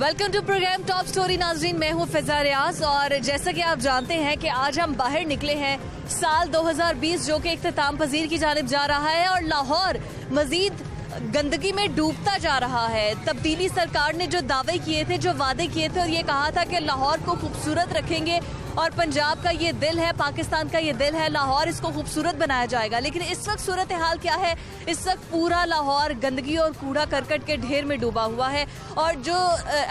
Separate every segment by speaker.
Speaker 1: Welcome to programme top story नाजरीन, मैं हूं फिजा रियाज और जैसा कि आप जानते हैं कि आज हम बाहर निकले हैं साल 2020 जो कि इख्तिताम पजीर की जानिब जा रहा है और लाहौर मजीद गंदगी में डूबता जा रहा है। तब्दीली सरकार ने जो दावे किए थे, जो वादे किए थे और ये कहा था कि लाहौर को खूबसूरत रखेंगे और पंजाब का ये दिल है, पाकिस्तान का ये दिल है, लाहौर इसको खूबसूरत बनाया जाएगा। लेकिन इस वक्त सूरत हाल क्या है? इस वक्त पूरा लाहौर गंदगी और कूड़ा करकट के ढेर में डूबा हुआ है और जो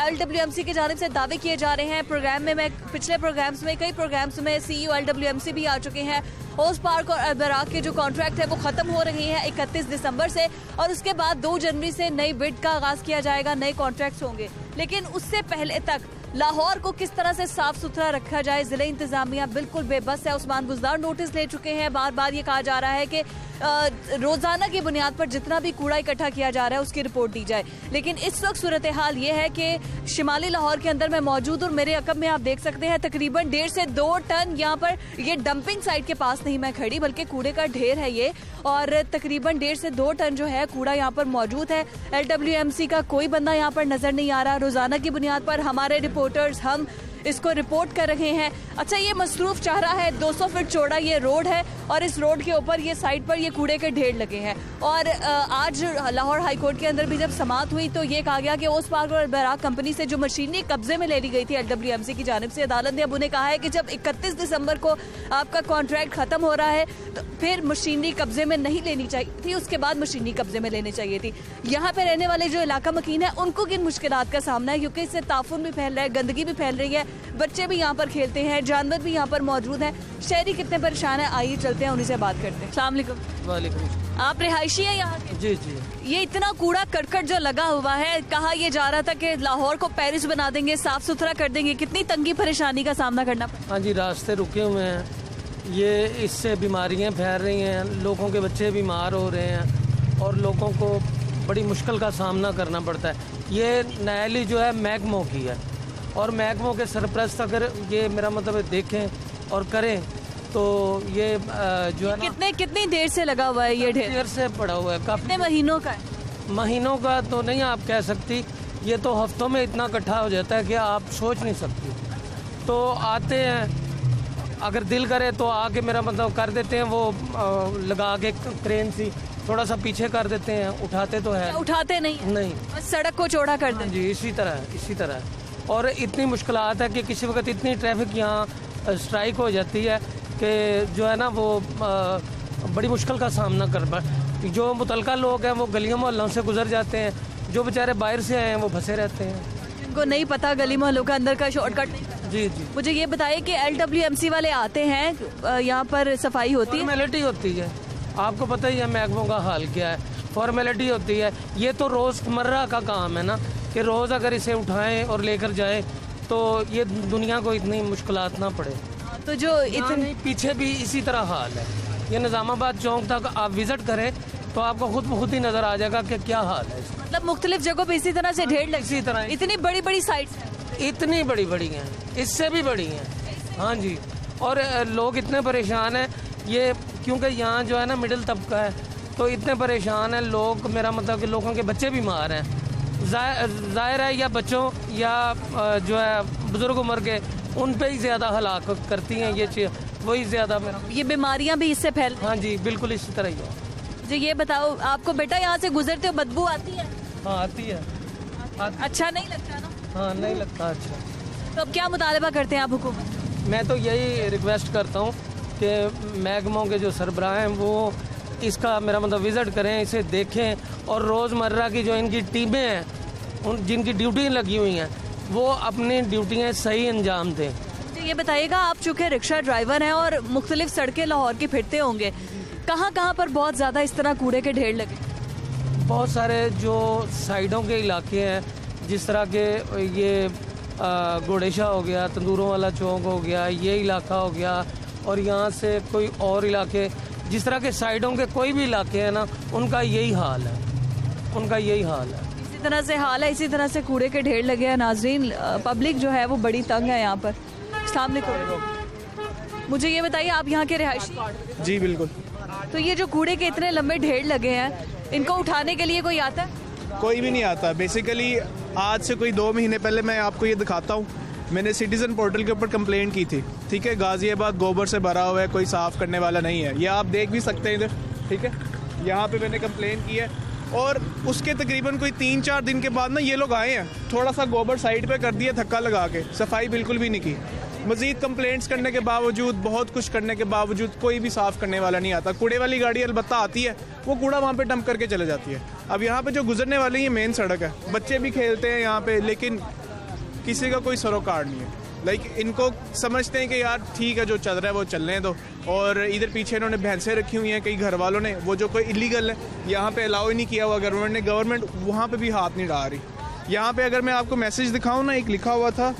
Speaker 1: LWMC की जानिब से दावे किए जा रहे हैं प्रोग्राम में, मैं पिछले प्रोग्राम्स में कई प्रोग्राम्स में CEO LWMC भी आ चुके हैं। ओस पार्क और अलबराक के जो कॉन्ट्रैक्ट है वो खत्म हो रहे हैं 31 दिसंबर से और उसके बाद 2 जनवरी से नई बिड का आगाज किया जाएगा, नए कॉन्ट्रैक्ट्स होंगे। लेकिन उससे पहले तक लाहौर को किस तरह से साफ सुथरा रखा जाए, जिले इंतजामिया बिल्कुल बेबस है। उस्मान बुज़दार नोटिस ले चुके हैं, बार बार ये कहा जा रहा है कि रोजाना की बुनियाद पर जितना भी कूड़ा इकट्ठा किया जा रहा है उसकी रिपोर्ट दी जाए। लेकिन इस वक्त सूरत हाल ये है कि शिमाली लाहौर के अंदर मैं मौजूद और मेरे अकब में आप देख सकते हैं तकरीबन 1.5 से 2 टन यहाँ पर, ये डंपिंग साइट के पास नहीं मैं खड़ी बल्कि कूड़े का ढेर है ये, और तकरीबन 1.5 से 2 टन जो है कूड़ा यहाँ पर मौजूद है। LWMC का कोई बंदा यहाँ पर नजर नहीं आ रहा। रोजाना की बुनियाद पर हमारे रिपोर्टर्स हम इसको रिपोर्ट कर रहे हैं। अच्छा, ये मसरूफ चाह रहा है, 200 फीट चौड़ा ये रोड है और इस रोड के ऊपर ये साइड पर ये कूड़े के ढेर लगे हैं। और आज लाहौर हाई कोर्ट के अंदर भी जब समाअत हुई तो ये कहा गया कि ओस पार्क और अलबराक कंपनी से जो मशीनरी कब्जे में ले ली गई थी LWMC की जानिब से, अदालत ने अब उन्हें कहा है कि जब 31 दिसंबर को आपका कॉन्ट्रैक्ट खत्म हो रहा है तो फिर मशीनरी कब्जे में नहीं लेनी चाहिए थी, उसके बाद मशीनरी कब्जे में लेनी चाहिए थी। यहाँ पे रहने वाले जो इलाका मकीन है उनको किन मुश्किलात का सामना है, क्योंकि इससे ताफुन भी फैल रहा है, गंदगी भी फैल रही है, बच्चे भी यहाँ पर खेलते हैं, जानवर भी यहाँ पर मौजूद हैं। शहरी कितने परेशान है, आइए चलते हैं उन्हीं से बात करते हैं। अस्सलाम वालेकुम।
Speaker 2: वालेकुम।
Speaker 1: आप रिहायशी हैं यहाँ के?
Speaker 2: जी जी।
Speaker 1: ये इतना कूड़ा करकट जो लगा हुआ है, कहा यह जा रहा था कि लाहौर को पेरिस बना देंगे, साफ सुथरा कर देंगे, कितनी तंगी परेशानी का सामना करना पड़ा?
Speaker 2: हाँ जी, रास्ते रुके हुए हैं, ये इससे बीमारियाँ फैल रही हैं, लोगों के बच्चे बीमार हो रहे हैं और लोगों को बड़ी मुश्किल का सामना करना पड़ता है। ये नायली जो है महकमों की है और महकमों के सरपरस्त अगर ये मेरा मतलब देखें और करें तो ये जो है
Speaker 1: कितनी देर से लगा हुआ है ये ढेर?
Speaker 2: देर से पड़ा हुआ है,
Speaker 1: कितने महीनों का है?
Speaker 2: महीनों का तो नहीं आप कह सकती, ये तो हफ्तों में इतना इकट्ठा हो जाता है कि आप सोच नहीं सकती। तो आते हैं, अगर दिल करे तो आके मेरा मतलब कर देते हैं, वो लगा के क्रेन सी थोड़ा सा पीछे कर देते हैं, उठाते तो है,
Speaker 1: उठाते नहीं, बस सड़क को चौड़ा कर दें।
Speaker 2: जी, इसी तरह। और इतनी मुश्किलात है कि किसी वक्त इतनी ट्रैफिक यहाँ स्ट्राइक हो जाती है कि जो है ना वो बड़ी मुश्किल का सामना कर, जो मुतलका लोग हैं वो गलियों मोहल्लों से गुजर जाते हैं, जो बेचारे बाहर से आए हैं वो फंसे रहते हैं,
Speaker 1: जिनको नहीं पता गली मोहल्लों का अंदर का शॉर्टकट नहीं।
Speaker 2: जी जी।
Speaker 1: मुझे ये बताइए कि LWMC वाले आते हैं, यहाँ पर सफाई होती है?
Speaker 2: फॉर्मेलिटी होती है, आपको पता ही है महकमों का हाल क्या है, फॉर्मेलिटी होती है। ये तो रोज़मर्रा का काम है ना कि रोज़ अगर इसे उठाएं और लेकर जाएं तो ये दुनिया को इतनी मुश्किलात ना पड़े।
Speaker 1: तो जो इतने
Speaker 2: पीछे भी इसी तरह हाल है, ये निज़ामाबाद चौक तक आप विजिट करें तो आपको खुद ही नज़र आ जाएगा कि क्या हाल है।
Speaker 1: मतलब मुख्तलिफ जगहों पे इसी तरह से ढेर लगी,
Speaker 2: इसी तरह
Speaker 1: इतनी बड़ी बड़ी साइट्स हैं,
Speaker 2: इतनी बड़ी हैं, इससे भी बड़ी हैं। हाँ जी, और लोग इतने परेशान हैं ये, क्योंकि यहाँ जो है ना मिडिल तबका है तो इतने परेशान हैं लोग, मेरा मतलब कि लोगों के बच्चे बीमार हैं, ज़ाहिर है, या बच्चों या जो है बुजुर्ग उम्र के, उन पे ही ज़्यादा हलाक करती हैं ये चीज़, वही ज़्यादा मेरा,
Speaker 1: ये बीमारियां भी इससे फैल।
Speaker 2: हाँ जी, बिल्कुल इसी तरह ही है।
Speaker 1: जो ये बताओ, आपको बेटा यहाँ से गुजरते हो बदबू आती है?
Speaker 2: हाँ आती है।
Speaker 1: अच्छा नहीं लगता ना?
Speaker 2: हाँ नहीं लगता अच्छा।
Speaker 1: तो अब क्या मुतालबा करते हैं आप हुकूमत?
Speaker 2: मैं तो यही रिक्वेस्ट करता हूँ कि महकमों के जो सरबराह हैं वो इसका मेरा मतलब विज़िट करें, इसे देखें और रोज़मर्रा की जो इनकी टीमें हैं, उन जिनकी ड्यूटी लगी हुई हैं, वो अपनी ड्यूटियाँ सही अंजाम दें।
Speaker 1: तो ये बताइएगा, आप चूँकि रिक्शा ड्राइवर हैं और मुख्तलिफ सड़कें लाहौर की फिरते होंगे, कहाँ कहाँ पर बहुत ज़्यादा इस तरह कूड़े के ढेर लगे?
Speaker 2: बहुत सारे जो साइडों के इलाके हैं, जिस तरह के ये गोडेशा हो गया, तंदूरों वाला चौक हो गया, ये इलाका हो गया, और यहाँ से कोई और इलाके, जिस तरह के साइडों के कोई भी इलाके हैं ना, उनका यही हाल है। इसी
Speaker 1: तरह से हाल है, इसी तरह से कूड़े के ढेर लगे हैं। नाजरीन, पब्लिक जो है वो बड़ी तंग है यहाँ पर। अस्सलाम वालेकुम। मुझे ये बताइए, आप यहाँ के रिहायशी?
Speaker 3: जी बिल्कुल।
Speaker 1: तो ये जो कूड़े के इतने लंबे ढेर लगे हैं, इनको उठाने के लिए कोई आता है?
Speaker 3: कोई भी नहीं आता। बेसिकली आज से कोई 2 महीने पहले मैं आपको ये दिखाता हूँ, मैंने सिटीज़न पोर्टल के ऊपर कंप्लेंट की थी, ठीक है। गाज़ियाबाद गोबर से भरा हुआ है, कोई साफ़ करने वाला नहीं है, ये आप देख भी सकते हैं इधर, ठीक है। यहाँ पे मैंने कंप्लेंट की है और उसके तकरीबन कोई 3-4 दिन के बाद ना ये लोग आए हैं, थोड़ा सा गोबर साइड पे कर दिया धक्का लगा के, सफाई बिल्कुल भी नहीं की। मज़ीद कंप्लेंट्स करने के बावजूद, बहुत कुछ करने के बावजूद कोई भी साफ़ करने वाला नहीं आता। कूड़े वाली गाड़ी अलबत्ता आती है, वो कूड़ा वहाँ पे डंप करके चले जाती है। अब यहाँ पे जो गुजरने वाली ये मेन सड़क है, बच्चे भी खेलते हैं यहाँ पे, लेकिन किसी का कोई सरोकार नहीं है। लाइक इनको समझते हैं कि यार ठीक है, जो चल रहा है वो चलने दो। और इधर पीछे इन्होंने भैंसें रखी हुई हैं कई घर वालों ने, वो जो कोई इलीगल है, यहाँ पे अलाउ ही नहीं किया हुआ गवर्नमेंट ने, गवर्नमेंट वहाँ पे भी हाथ नहीं डाल रही। यहाँ पे अगर मैं आपको मैसेज दिखाऊँ ना, एक लिखा हुआ था,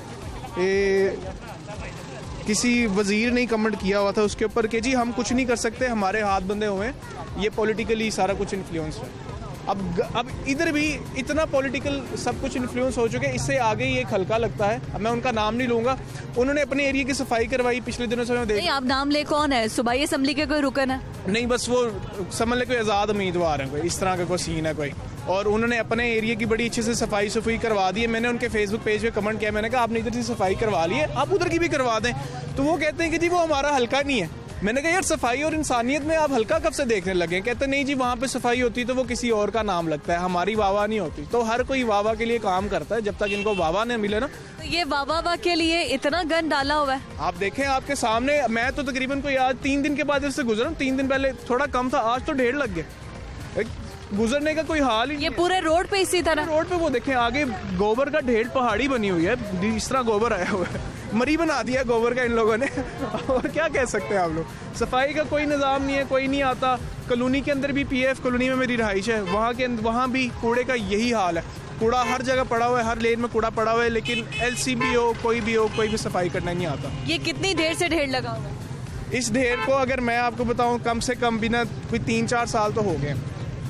Speaker 3: किसी वजीर ने कमेंट किया हुआ था उसके ऊपर कि जी हम कुछ नहीं कर सकते, हमारे हाथ बंधे हुए हैं, ये पॉलिटिकली सारा कुछ इन्फ्लुएंस है। अब इधर भी इतना पॉलिटिकल सब कुछ इन्फ्लुएंस हो चुके हैं, इससे आगे ही एक हल्का लगता है, अब मैं उनका नाम नहीं लूँगा, उन्होंने अपने एरिया की सफाई करवाई पिछले दिनों से।
Speaker 1: नहीं, आप नाम ले, कौन है? सूबाई असम्बली के कोई रुकन है?
Speaker 3: नहीं, बस वो समझ ले कोई आज़ाद उम्मीदवार है, कोई इस तरह का कोई सीन है कोई, और उन्होंने अपने एरिया की बड़ी अच्छे से सफाई करवा दी है। मैंने उनके फेसबुक पेज पे कमेंट किया, मैंने कहा आपने इधर से सफाई करवा ली है, आप उधर की भी करवा दें। तो वो कहते हैं कि जी वो हमारा हल्का नहीं है। मैंने कहा यार सफाई और इंसानियत में आप हल्का कब से देखने लगे? कहते नहीं जी वहाँ पे सफाई होती तो वो किसी और का नाम लगता है, हमारी वाह नहीं होती। तो हर कोई वाह के लिए काम करता है, जब तक इनको वाह नहीं मिले ना।
Speaker 1: तो ये वाह के लिए इतना गन डाला हुआ है,
Speaker 3: आप देखें आपके सामने। मैं तो तकरीबन कोई आज 3 दिन के बाद इससे गुजरा हूँ, 3 दिन पहले थोड़ा कम था, आज तो ढेर लग गए, गुजरने का कोई हाल ही नहीं।
Speaker 1: ये पूरे रोड पे इसी तरह
Speaker 3: रोड पे वो देखें आगे गोबर का ढेर, पहाड़ी बनी हुई है, इस तरह गोबर आया हुआ है, मरी बना दिया गोबर का इन लोगों ने। और क्या कह सकते हैं आप लोग, सफाई का कोई निज़ाम नहीं है, कोई नहीं आता। कॉलोनी के अंदर भी, PF कॉलोनी में मेरी रहाइश है, वहाँ भी कूड़े का यही हाल है, कूड़ा हर जगह पड़ा हुआ है, हर लेन में कूड़ा पड़ा हुआ है, लेकिन LCB हो, कोई भी सफाई करना नहीं आता।
Speaker 1: ये कितनी देर से ढेर लगा हुआ है?
Speaker 3: इस ढेर को अगर मैं आपको बताऊं, कम से कम बिना कोई 3-4 साल तो हो गए,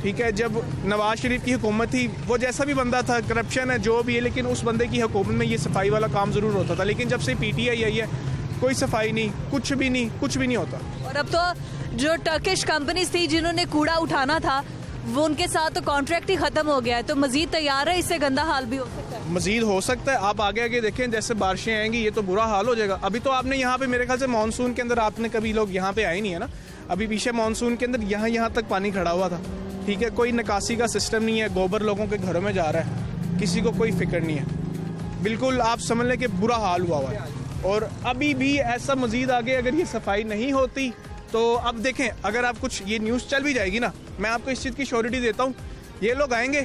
Speaker 3: ठीक है। जब नवाज शरीफ की हुकूमत थी, वो जैसा भी बंदा था, करप्शन है जो भी है, लेकिन उस बंदे की हुकूमत में ये सफाई वाला काम ज़रूर होता था। लेकिन जब से PTI आई है, कोई सफाई नहीं, कुछ भी नहीं होता।
Speaker 1: और अब तो जो टर्किश कंपनीज थी जिन्होंने कूड़ा उठाना था, वो उनके साथ तो कॉन्ट्रैक्ट ही खत्म हो गया है। तो मजीद तैयार है, इससे गंदा हाल भी हो सकता है?
Speaker 3: मजीद हो सकता है, आप आगे देखें, जैसे बारिशें आएंगी ये तो बुरा हाल हो जाएगा। अभी तो आपने यहाँ पे मेरे ख्याल से मानसून के अंदर आपने कभी लोग यहाँ पे आए नहीं है ना, अभी पीछे मानसून के अंदर यहाँ तक पानी खड़ा हुआ था, ठीक है। कोई निकासी का सिस्टम नहीं है, गोबर लोगों के घरों में जा रहा है, किसी को कोई फिक्र नहीं है, बिल्कुल आप समझ लें कि बुरा हाल हुआ है। और अभी भी ऐसा मजीद आगे अगर ये सफाई नहीं होती तो अब देखें, अगर आप कुछ ये न्यूज़ चल भी जाएगी ना, मैं आपको इस चीज़ की श्योरिटी देता हूँ, ये लोग आएंगे,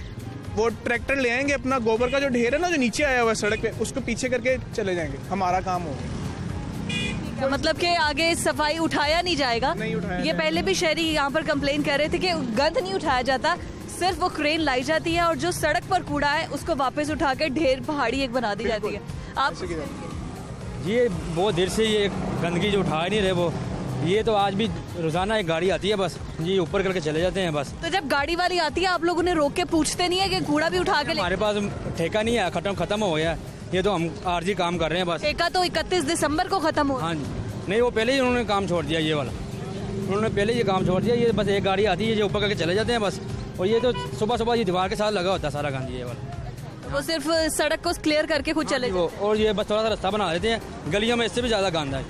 Speaker 3: वो ट्रैक्टर ले आएंगे, अपना गोबर का जो ढेर है ना जो नीचे आया हुआ है सड़क पे, उसको पीछे करके चले जाएंगे, हमारा काम हो गया।
Speaker 1: मतलब कि आगे सफाई उठाया नहीं जाएगा?
Speaker 3: नहीं उठाया
Speaker 1: ये पहले भी शहरी यहाँ पर कंप्लेन कर रहे थे कि गंद नहीं उठाया जाता, सिर्फ वो क्रेन लाई जाती है और जो सड़क पर कूड़ा है उसको वापस उठा के ढेर पहाड़ी एक बना दी जाती है। आप
Speaker 4: ये बहुत देर से ये गंदगी जो उठा नहीं रहे, वो ये तो आज भी रोजाना एक गाड़ी आती है, बस ये ऊपर करके चले जाते हैं बस।
Speaker 1: तो जब गाड़ी वाली आती है, आप लोग उन्हें रोक के पूछते नहीं है कि कूड़ा भी उठा के ले?
Speaker 4: हमारे पास ठेका नहीं है, खत्म हो गया, ये तो हम आरजी काम कर रहे हैं बस।
Speaker 1: ठेका तो 31 दिसंबर को खत्म हो।
Speaker 4: हाँ जी, नहीं वो पहले ही उन्होंने काम छोड़ दिया, ये वाला उन्होंने पहले ये काम छोड़ दिया। ये बस एक गाड़ी आती है जो ऊपर करके चले जाते हैं बस, और ये तो सुबह ये दीवार के साथ लगा होता है सारा गंद, ये वाला।
Speaker 1: वो सिर्फ सड़क को क्लियर करके खुद चले
Speaker 4: वो, और ये बस थोड़ा सा रास्ता बना देते हैं, गलियों में इससे भी ज़्यादा गंद है।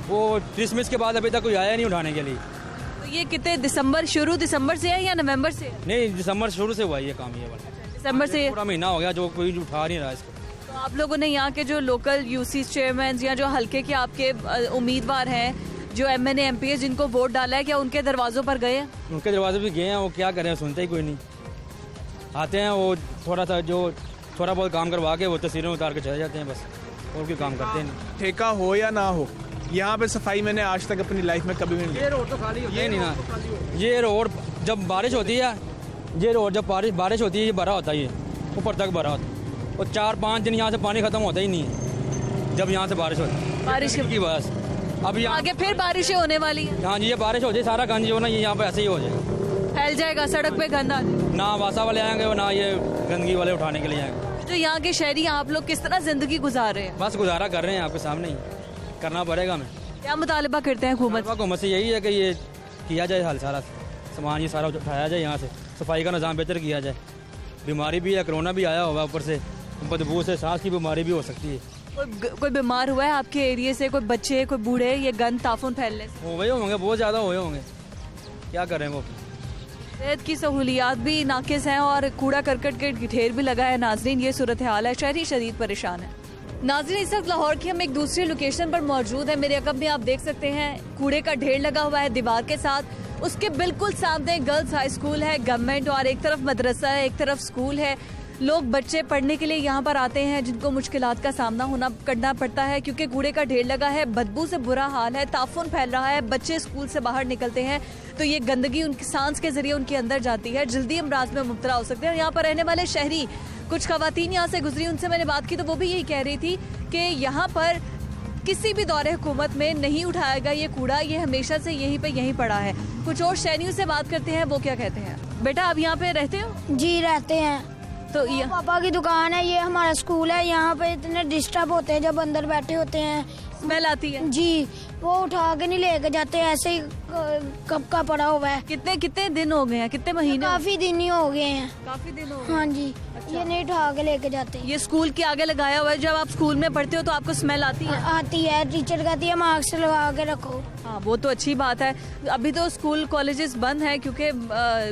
Speaker 4: वो क्रिसमस के बाद अभी तक कोई आया नहीं उठाने के लिए।
Speaker 1: तो ये कितने दिसंबर, शुरू दिसंबर से है या नवंबर से है?
Speaker 4: नहीं, दिसंबर शुरू से हुआ ये काम, ये वाला
Speaker 1: दिसंबर से।
Speaker 4: पूरा महीना हो गया जो कोई उठा नहीं रहा इसको।
Speaker 1: तो आप लोगों ने यहाँ के जो लोकल UC चेयरमैन या जो हल्के के आपके उम्मीदवार हैं, जो MNA MPs जिनको वोट डाला है, क्या उनके दरवाजों पर गए हैं?
Speaker 4: उनके दरवाजे भी गए हैं, वो क्या करें, सुनते ही कोई नहीं। आते हैं वो थोड़ा बहुत काम करवा के वो तस्वीरें उतार के चले जाते हैं बस, और कोई काम करते नहीं।
Speaker 3: ठेका हो या ना हो, यहाँ पे सफाई मैंने आज तक अपनी लाइफ में कभी भी नहीं।
Speaker 4: ये रोड तो खाली होती है नहीं ना, ये रोड जब बारिश होती है, ये रोड जब बारिश होती है ये भरा होता है, ये ऊपर तक भरा होता है, और 4-5 दिन यहाँ से पानी खत्म होता ही नहीं है जब यहाँ से बारिश होती है,
Speaker 1: बारिश
Speaker 4: की बस। अब यहाँ
Speaker 1: आगे फिर बारिशें होने वाली है।
Speaker 4: हाँ जी, ये बारिश हो जाए सारा गंद जो ना ये यहाँ पे ऐसे ही हो जाए,
Speaker 1: फैल जाएगा सड़क पे गंद आ जाए।
Speaker 4: ना वासा वाले आएंगे और ना ये गंदगी वाले उठाने के लिए आएंगे।
Speaker 1: तो यहाँ के शहरी, आप लोग किस तरह जिंदगी गुजार रहे हैं?
Speaker 4: बस गुजारा कर रहे हैं, आपके सामने ही करना पड़ेगा हमें।
Speaker 1: क्या मुतालिबा करते हैं
Speaker 4: हुकूमत से? यही है कि ये किया जाए हाल, सारा सामान ये सारा उठाया जाए, यहाँ से सफाई का निज़ाम बेहतर किया जाए। बीमारी भी है, कोरोना भी आया हुआ ऊपर से, बदबू से सांस की बीमारी भी हो सकती है।
Speaker 1: कोई बीमार हुआ है आपके एरिया से, कोई बच्चे, कोई बूढ़े, ये गंद ताफून फैलने से?
Speaker 4: हो गए होंगे, बहुत ज़्यादा हुए होंगे, क्या करें वो।
Speaker 1: सेहत की सहूलियात भी नाकिस हैं और कूड़ा करकट के ढेर भी लगा है। नाजरीन, ये सूरत हाल है, शहरी शदीद परेशान है। नाजरीन, इस वक्त लाहौर की हम एक दूसरी लोकेशन पर मौजूद है। मेरे अकब में आप देख सकते हैं कूड़े का ढेर लगा हुआ है दीवार के साथ। उसके बिल्कुल सामने गर्ल्स हाई स्कूल है गवर्नमेंट, और एक तरफ मदरसा है, एक तरफ स्कूल है। लोग बच्चे पढ़ने के लिए यहाँ पर आते हैं जिनको मुश्किलात का सामना करना पड़ता है क्योंकि कूड़े का ढेर लगा है, बदबू से बुरा हाल है, ताफून फैल रहा है। बच्चे स्कूल से बाहर निकलते हैं तो ये गंदगी उनकी सांस के जरिए उनके अंदर जाती है, जल्दी अमराज में मुब्तला हो सकते हैं। और यहाँ पर रहने वाले शहरी, कुछ खवातीन यहाँ से गुजरी, उनसे मैंने बात की तो वो भी यही कह रही थी कि यहाँ पर किसी भी दौरे हुकूमत में नहीं उठाएगा ये कूड़ा, ये हमेशा से यहीं पड़ा है। कुछ और शहरियों से बात करते हैं, वो क्या कहते हैं। बेटा, आप यहाँ पे रहते हो?
Speaker 5: जी रहते हैं।
Speaker 1: तो ये
Speaker 5: पापा की दुकान है, ये हमारा स्कूल है। यहाँ पे इतने डिस्टर्ब होते हैं जब अंदर बैठे होते हैं,
Speaker 1: स्मेल आती है
Speaker 5: जी। वो उठा के नहीं लेके जाते, ऐसे ही कब का पड़ा हुआ है।
Speaker 1: कितने दिन हो गए हैं, कितने महीने?
Speaker 5: काफी दिन ही हो गए हैं।
Speaker 1: काफी दिन हो गए।
Speaker 5: हाँ जी। ये नहीं उठा के लेके जाते।
Speaker 1: ये स्कूल के आगे लगाया हुआ है, जब आप स्कूल में पढ़ते हो तो आपको स्मेल आती है?
Speaker 5: आती है, टीचर कहती है मास्क लगा के रखो।
Speaker 1: हाँ, वो तो अच्छी बात है। अभी तो स्कूल कॉलेजेस बंद हैं क्योंकि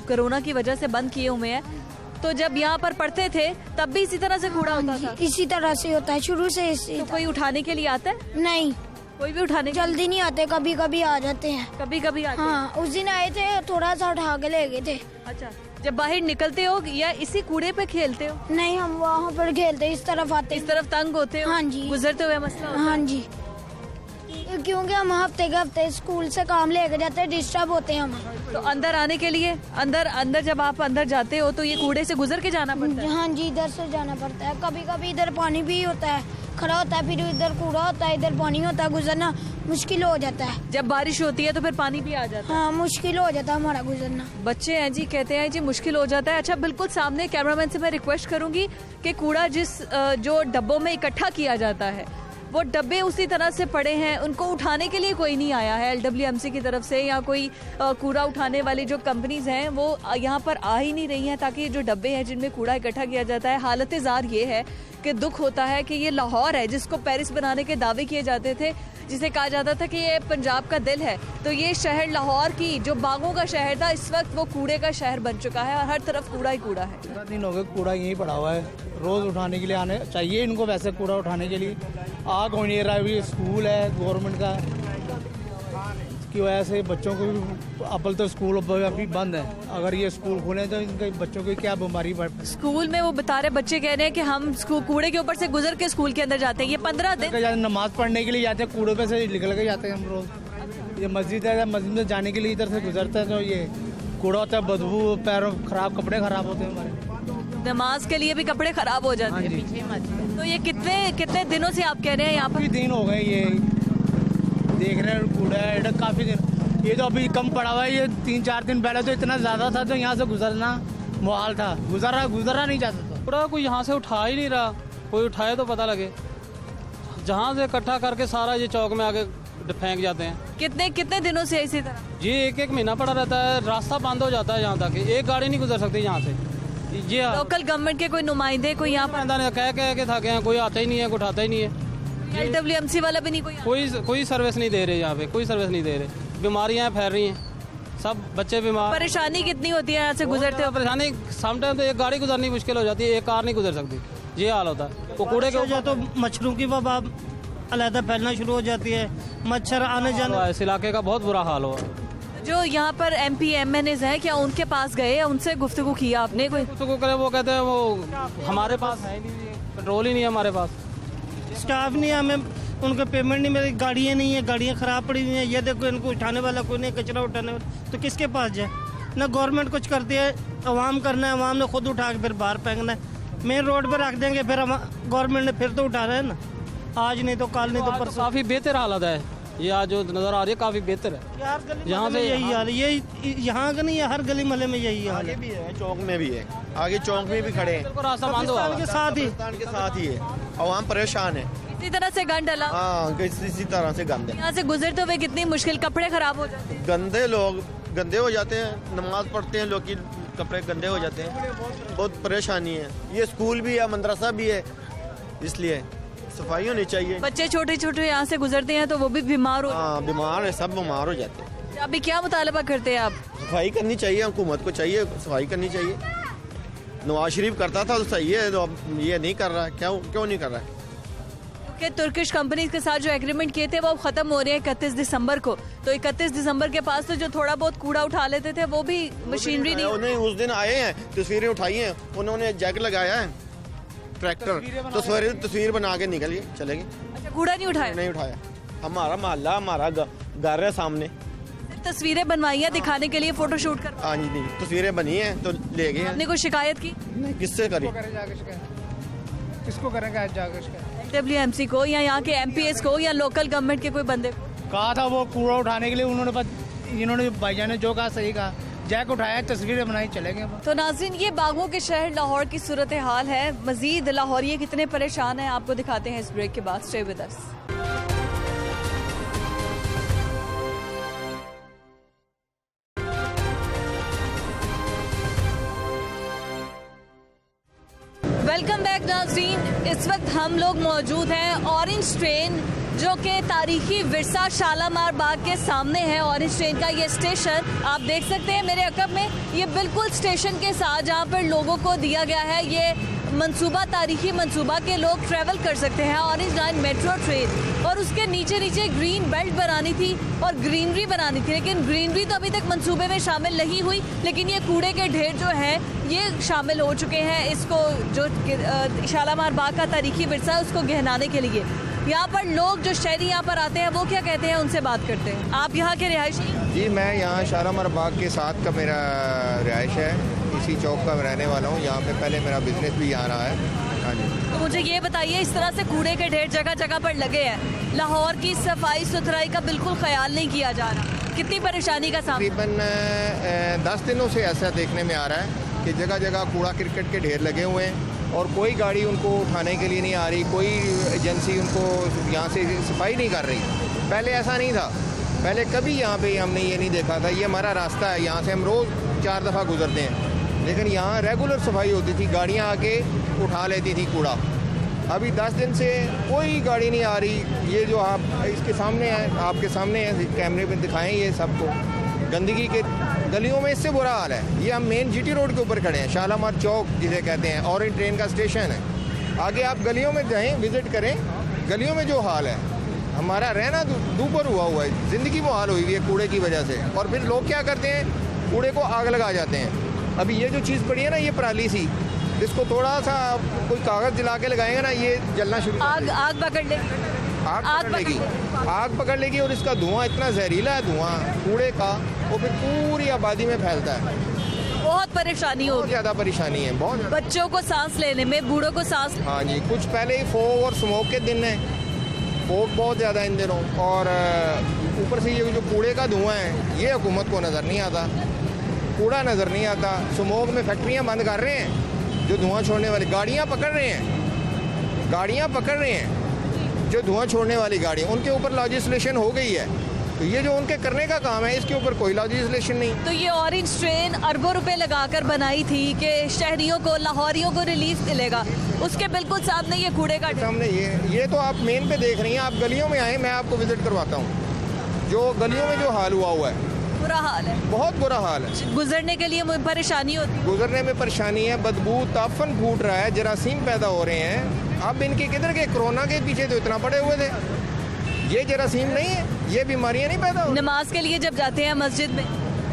Speaker 1: कोरोना की वजह से बंद किए हुए हैं। तो जब यहाँ पर पढ़ते थे तब भी इसी तरह से कूड़ा होता था?
Speaker 5: इसी तरह से होता है शुरू से इसी।
Speaker 1: तो कोई उठाने के लिए आता है?
Speaker 5: नहीं,
Speaker 1: कोई भी उठाने
Speaker 5: जल्दी नहीं आते, कभी कभी आ जाते हैं।
Speaker 1: कभी कभी आते हैं?
Speaker 5: हाँ, उस दिन आए थे, थोड़ा सा उठा के ले गए थे।
Speaker 1: अच्छा, जब बाहर निकलते हो या इसी कूड़े पे खेलते हो?
Speaker 5: नहीं, हम वहाँ पर खेलते, इस तरफ आते।
Speaker 1: इस तरफ तंग होते हो?
Speaker 5: हाँ जी।
Speaker 1: गुजरते हुए मसला होता है?
Speaker 5: हाँ जी, क्योंकि हम हफ्ते के हफ्ते स्कूल से काम लेके जाते हैं, डिस्टर्ब होते हैं हम।
Speaker 1: तो अंदर आने के लिए अंदर जब आप अंदर जाते हो तो ये कूड़े से गुजर के जाना पड़ता है?
Speaker 5: हाँ जी, इधर से जाना पड़ता है। कभी कभी इधर पानी भी होता है, खड़ा होता है, फिर इधर कूड़ा होता है, इधर पानी होता है, गुजरना मुश्किल हो जाता है।
Speaker 1: जब बारिश होती है तो फिर पानी भी आ जाता है?
Speaker 5: हाँ, मुश्किल हो जाता है हमारा गुजरना।
Speaker 1: बच्चे हैं जी, कहते हैं जी मुश्किल हो जाता है। अच्छा, बिल्कुल सामने कैमरामैन से मैं रिक्वेस्ट करूंगी कि कूड़ा जो डब्बों में इकट्ठा किया जाता है वो डब्बे उसी तरह से पड़े हैं, उनको उठाने के लिए कोई नहीं आया है LWMC की तरफ से, या कोई कूड़ा उठाने वाली जो कंपनीज हैं वो यहाँ पर आ ही नहीं रही हैं ताकि जो डब्बे हैं जिनमें कूड़ा इकट्ठा किया जाता है। हालत ज़ार ये है कि दुख होता है कि ये लाहौर है जिसको पेरिस बनाने के दावे किए जाते थे, जिसे कहा जाता था कि ये पंजाब का दिल है, तो ये शहर लाहौर की जो बागों का शहर था इस वक्त वो कूड़े का शहर बन चुका है और हर तरफ कूड़ा ही कूड़ा है।
Speaker 6: 15 दिन हो गए कूड़ा यहीं पड़ा हुआ है, रोज़ उठाने के लिए आने चाहिए इनको, वैसे कूड़ा उठाने के लिए आ कौन नहीं रहा है। ये स्कूल है गवर्नमेंट का, की वजह से बच्चों को भी अव्वल तो स्कूल अभी बंद है, अगर ये स्कूल खुले तो इनके बच्चों की क्या बीमारी बढ़।
Speaker 1: स्कूल में वो बता रहे बच्चे कह रहे हैं कि हम कूड़े के ऊपर से गुजर के स्कूल के अंदर जाते हैं। ये 15 दिन
Speaker 6: नमाज पढ़ने के लिए जाते हैं, कूड़े पे से निकल के जाते हैं हम रोज। ये मस्जिद है, मस्जिद में जाने के लिए इधर से गुजरते हैं तो ये कूड़ा होता है, बदबू, पैरों खराब, कपड़े खराब होते हैं हमारे।
Speaker 1: नमाज के लिए भी कपड़े खराब हो जाते हैं। तो ये कितने दिनों से आप कह रहे हैं यहाँ पर?
Speaker 6: काफी दिन हो गए ये देख रहे हैं कूड़ा है, काफी दिन। ये तो अभी कम पड़ा हुआ है, ये 3-4 दिन पहले तो इतना ज्यादा था तो यहाँ से गुजरना मुहाल था, गुजरा नहीं जाता था।
Speaker 7: कूड़ा कोई यहाँ से उठा ही नहीं रहा, कोई उठाए तो पता लगे। जहाँ से इकट्ठा करके सारा ये चौक में आके फेंक जाते हैं।
Speaker 1: कितने दिनों से इसी तरह?
Speaker 7: जी 1-1 महीना पड़ा रहता है, रास्ता बंद हो जाता है यहाँ तक, एक गाड़ी नहीं गुजर सकती यहाँ से। जी हाँ,
Speaker 1: लोकल गवर्नमेंट के कोई नुमाइंदे कोई यहाँ पर
Speaker 7: कह के थके हैं, कोई आता ही नहीं है, कोई उठाता ही नहीं है।
Speaker 1: LWMC वाला भी नहीं
Speaker 7: कोई सर्विस नहीं दे रहे यहाँ पे, कोई सर्विस नहीं दे रहे। बीमारियाँ फैल रही हैं, सब बच्चे बीमार।
Speaker 1: परेशानी कितनी होती है यहाँ से गुजरते हो?
Speaker 7: परेशानी समटाइम तो एक गाड़ी गुजरनी मुश्किल हो जाती है, एक कार नहीं गुजर सकती, ये हाल होता है। वो कूड़े के
Speaker 8: तो मच्छरों की वबा अलहदा फैलना शुरू हो जाती है, मच्छर आने जाने।
Speaker 7: इस इलाके का बहुत बुरा हाल हुआ।
Speaker 1: जो यहाँ पर MP MNAs हैं, क्या उनके पास गए, उनसे गुफ्तगू किया आपने कोई?
Speaker 7: गुफ्तगू करे, वो कहते हैं वो हमारे पास है नहीं, पेट्रोल ही नहीं है हमारे पास,
Speaker 8: स्टाफ नहीं है, हमें उनका पेमेंट नहीं मिले, गाड़ियाँ नहीं है, गाड़ियाँ खराब पड़ी हुई हैं। ये देखो इनको उठाने वाला कोई नहीं, कचरा उठाने वाला, तो किसके पास जाए? ना गवर्नमेंट कुछ करती है, आवाम करना है, आवाम ने खुद उठा के फिर बाहर फेंकना है। मेन रोड पर रख देंगे, फिर गवर्नमेंट ने फिर तो उठा रहे हैं ना, आज नहीं तो कल नहीं तो परसों।
Speaker 7: काफ़ी बेहतर हालत है, ये आज जो नज़र आ रही है काफ़ी बेहतर है। यहाँ से
Speaker 8: यही हाल है, यही यहाँ का नहीं है, हर गली मोहल्ले में यही हाल है।
Speaker 9: भी है, चौक में भी है, आगे चौक में भी खड़े हैं,
Speaker 7: रास्ता बंद हुआ
Speaker 8: के साथ ही
Speaker 9: के साथ ही है, आवाम परेशान है।
Speaker 1: इसी तरह से गंद डला?
Speaker 9: हाँ, इसी तरह से गंदे,
Speaker 1: यहाँ से गुजरते हुए कितनी मुश्किल, कपड़े खराब हो जाते हैं।
Speaker 9: गंदे लोग गंदे हो जाते हैं, नमाज पढ़ते हैं लोग की कपड़े गंदे हो जाते हैं, बहुत परेशानी है। ये स्कूल भी है, मदरसा भी है, इसलिए सफाई होनी चाहिए।
Speaker 1: बच्चे छोटे छोटे यहाँ से गुजरते हैं तो वो भी बीमार हो।
Speaker 9: हाँ, बीमार है, सब बीमार हो जाते हैं।
Speaker 1: अभी क्या मुतालबा करते हैं आप?
Speaker 9: सफाई करनी चाहिए, हुकूमत को चाहिए सफाई करनी चाहिए। नवाज शरीफ करता था तो सही है, तो अब ये नहीं कर रहा है। क्यों नहीं कर रहा है?
Speaker 1: कि तुर्किश कंपनीज के साथ जो एग्रीमेंट किए थे वो खत्म हो रहे हैं 31 दिसंबर को, तो 31 दिसंबर के पास तो जो थोड़ा बहुत कूड़ा उठा लेते थे वो भी मशीनरी नहीं।
Speaker 9: उन्हें उस दिन आए हैं, तस्वीरें उठाई हैं, उन्होंने जैक लगाया है, ट्रैक्टर तो सवेरे तस्वीर बना के निकल गए, चले गए।
Speaker 1: अच्छा, कूड़ा नहीं उठाया?
Speaker 9: नहीं उठाया। हमारा मोहल्ला, हमारा घर है सामने,
Speaker 1: तस्वीरें बनवाई हैं दिखाने के लिए, फोटोशूट कर।
Speaker 9: हाँ जी, नहीं तस्वीरें बनी हैं तो ले गए हैं।
Speaker 1: आपने कोई शिकायत की?
Speaker 9: नहीं, किससे करी?
Speaker 6: किसको करेंगे आज जाकर शिकायत?
Speaker 1: WMC को या यहाँ के MPs को या लोकल गवर्नमेंट के कोई बंदे को?
Speaker 6: कहा था वो कूड़ा उठाने के लिए, इन्होंने भाईजान ने जो कहा सही कहा, जैक उठाया, तस्वीरें बनाई, चले गए।
Speaker 1: तो नाज़रीन, ये बागों के शहर लाहौर की सूरत हाल है। मजीद लाहौरिये कितने परेशान हैं आपको दिखाते हैं इस ब्रेक के बाद। Stay with us. Welcome back नाज़रीन, इस वक्त हम लोग मौजूद हैं ऑरेंज ट्रेन जो कि तारीखी विरसा शालामार बाग के सामने है। ऑरेंज ट्रेन का ये स्टेशन आप देख सकते हैं मेरे अकब में, ये बिल्कुल स्टेशन के साथ जहाँ पर लोगों को दिया गया है ये मंसूबा, तारीखी मंसूबा के लोग ट्रैवल कर सकते हैं ऑरेंज लाइन मेट्रो ट्रेन। और उसके नीचे नीचे ग्रीन बेल्ट बनानी थी और ग्रीनरी बनानी थी, लेकिन ग्रीनरी तो अभी तक मंसूबे में शामिल नहीं हुई, लेकिन ये कूड़े के ढेर जो है ये शामिल हो चुके हैं। इसको जो शालामार बाग का तारीखी विरसा है उसको गहनाने के लिए यहाँ पर लोग जो शहरी यहाँ पर आते हैं वो क्या कहते हैं, उनसे बात करते हैं। आप यहाँ के रिहायशी?
Speaker 10: जी, मैं यहाँ शालामार बाग के साथ का मेरा रिहाइश है, इसी चौक का मैं रहने वाला हूँ। यहाँ पे पहले मेरा बिजनेस भी यहाँ रहा है। हाँ जी।
Speaker 1: तो मुझे ये बताइए, इस तरह से कूड़े के ढेर जगह जगह पर लगे हैं, लाहौर की सफाई सुथराई का बिल्कुल ख्याल नहीं किया जा रहा, कितनी परेशानी का सामना?
Speaker 10: तकरीबन 10 दिनों से ऐसा देखने में आ रहा है कि जगह जगह कूड़ा क्रिकेट के ढेर लगे हुए हैं और कोई गाड़ी उनको उठाने के लिए नहीं आ रही, कोई एजेंसी उनको यहाँ से सफाई नहीं कर रही। पहले ऐसा नहीं था, पहले कभी यहाँ पे हमने ये नहीं देखा था। ये हमारा रास्ता है, यहाँ से हम रोज़ 4 दफ़ा गुजरते हैं, लेकिन यहाँ रेगुलर सफाई होती थी, गाड़ियाँ आके उठा लेती थी कूड़ा। अभी 10 दिन से कोई गाड़ी नहीं आ रही। ये जो आप इसके सामने है, आपके सामने है, कैमरे में दिखाएं ये सबको, गंदगी के गलियों में इससे बुरा हाल है। ये हम मेन GT रोड के ऊपर खड़े हैं, शालामार चौक जिसे कहते हैं, ऑरेंज ट्रेन का स्टेशन है। आगे आप गलियों में जाएं, विजिट करें, गलियों में जो हाल है, हमारा रहना दूपर हुआ है, ज़िंदगी मुहाल हुई हुई है कूड़े की वजह से। और फिर लोग क्या करते हैं, कूड़े को आग लगा जाते हैं। अभी ये जो चीज़ पड़ी है ना, ये पराली सी, इसको थोड़ा सा कोई कागज़ जला के लगाएंगे ना, ये जलना शुरू,
Speaker 1: आग पकड़ लेगी,
Speaker 10: आग पकड़ लेगी और इसका धुआं इतना जहरीला है, धुआं कूड़े का, वो फिर पूरी आबादी में फैलता है।
Speaker 1: बहुत परेशानी हो,
Speaker 10: बहुत ज़्यादा परेशानी है, बहुत
Speaker 1: बच्चों को सांस लेने में, बूढ़ों को सांस।
Speaker 10: हाँ जी, कुछ पहले ही फॉग और स्मोक के दिन है, फॉग बहुत ज़्यादा इन दिनों, और ऊपर से ये जो कूड़े का धुआं है ये हुकूमत को नज़र नहीं आता, कूड़ा नज़र नहीं आता। स्मोक में फैक्ट्रियाँ बंद कर रहे हैं, जो धुआं छोड़ने वाली गाड़ियाँ पकड़ रहे हैं, गाड़ियाँ पकड़ रहे हैं जो धुआं छोड़ने वाली गाड़ियाँ, उनके ऊपर लॉजिस्लेशन हो गई है। तो ये जो उनके करने का काम है, इसके ऊपर कोई लॉजिस्लेशन नहीं।
Speaker 1: तो ये ऑरेंज ट्रेन अरबों रुपए लगाकर बनाई थी कि शहरियों को, लाहौरियों को रिलीफ मिलेगा, उसके बिल्कुल सामने ये कूड़े का
Speaker 10: सामने ये तो आप मेन पे देख रही हैं। आप गलियों में आए, मैं आपको विजिट करवाता हूँ। जो गलियों में जो हाल हुआ है,
Speaker 1: बुरा हाल है,
Speaker 10: बहुत बुरा हाल है।
Speaker 1: गुजरने के लिए परेशानी होती है,
Speaker 10: गुजरने में परेशानी है, बदबू ताफन फूट रहा है, जरासीम पैदा हो रहे हैं। अब इनके किधर के, कोरोना के पीछे तो इतना पड़े हुए थे, ये जरासीम नहीं है, ये बीमारियां नहीं पैदा हो।
Speaker 1: नमाज के लिए जब जाते हैं मस्जिद में